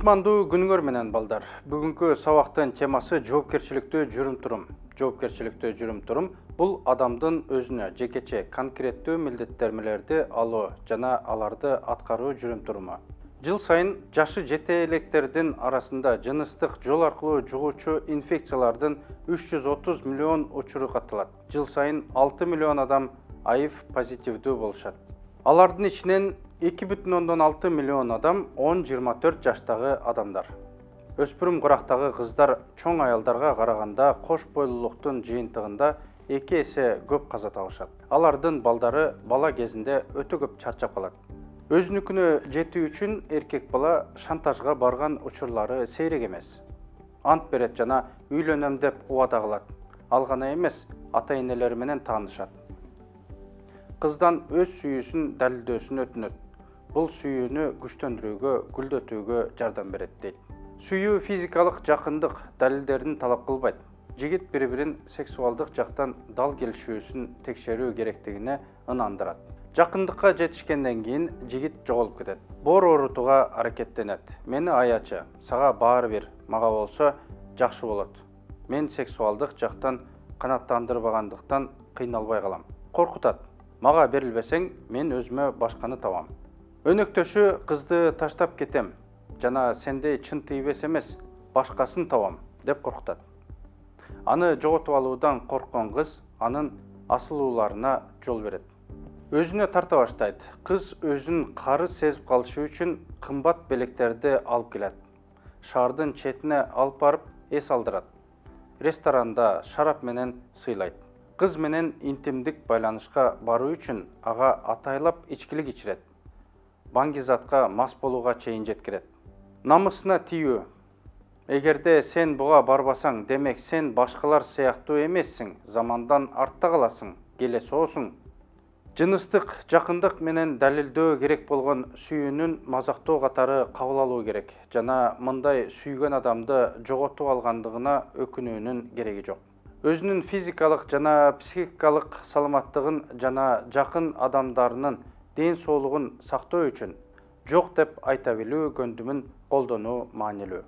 Кутмандуу күнүңөр менен балдар. Бүгүнкү сабактын темасы жоопкерчиликтүү жүрүм-турум. Жоопкерчиликтүү жүрүм-турум бул адамдын өзүнө жекече конкреттүү милдеттенмелерди алуу жана аларды аткаруу жүрүм-туруму. Жыл сайын жашы жете электердин арасында жыныстык жол аркылуу жугуучу инфекциялардын 330 миллион учуру катталат. Жыл сайын 6 миллион адам АИВ позитивдүү болушат. Алардын ичинен 2,6 миллион адам 10-24 жаштагы адамдар. Өспүрүм курактагы кыздар чоң аялдарга караганда кош бойлуулуктун жыйынтыгында 2 эсе көп каза табышат. Алардын балдары бала кезинде өтө көп чарчап калат. Өзүнүкүнө жетүү үчүн эркек бала шантажга барган учурлары сейрек эмес. Ант берет жана үйлөнөм деп убада кылат. Ал гана эмес, ата-энелери менен таанышат. Кыздан өз сүйүүсүн далилдөөсүн өтүнөт. Бул сүйүүнү күчтөндүрүүгө, гүлдөтүүгө жардам берет дейт. Сүйүү физикалык жакындык далилдерин талап кылбайт. Жигит бири-бирин сексуалдык жактан дал келишүүсүн текшерүү керектигине ынандырат. Жакындыкка жетишкенден кийин жигит жоголуп кетет. Боор оорутууга аракеттенет. Мени аячы, сага баары бир, мага болсо жакшы болот. Мен сексуалдык жактан канааттандырбагандыктан кыйналбай калам. Коркутат. Мага берилбесең, мен өзүмө башканы табам. Өнөктөшү кызды таштап кетем жана сендей чын тийбес эмес, башкасын табам деп коркутат. Аны жоготуп алуудан корккон кыз анын асылууларына жол берет. Өзүнө тарта баштайт. Кыз өзүн карыз сезип калышы үчүн кымбат белектерди алып келет. Шаардын четине алып барып эс алдырат. Ресторанда шарап менен сыйлайт. Кыз менен интимдик байланышка баруу үчүн ага атайлап ичкилик ичирет. Баңгизатка мас болууга чейин жеткирет. Намысына тийүү. Эгерде сен буга барбасаң, демек сен башкалар сыяктуу эмессиң, замандан артта каласың, келесоосуң. Жыныстык жакындык менен далилдөө керек болгон сүйүүнүн мазактоо катары кабыл алуу керек жана мындай сүйгөн адамды жоготуп алгандыгына өкүнүүнүн кереги жок. Өзүнүн физикалык жана психикалык саламаттыгын жана жакын адамдарынын ден соолугун сактоо үчүн жок деп айта билүү көндүмүн колдонуу маанилүү.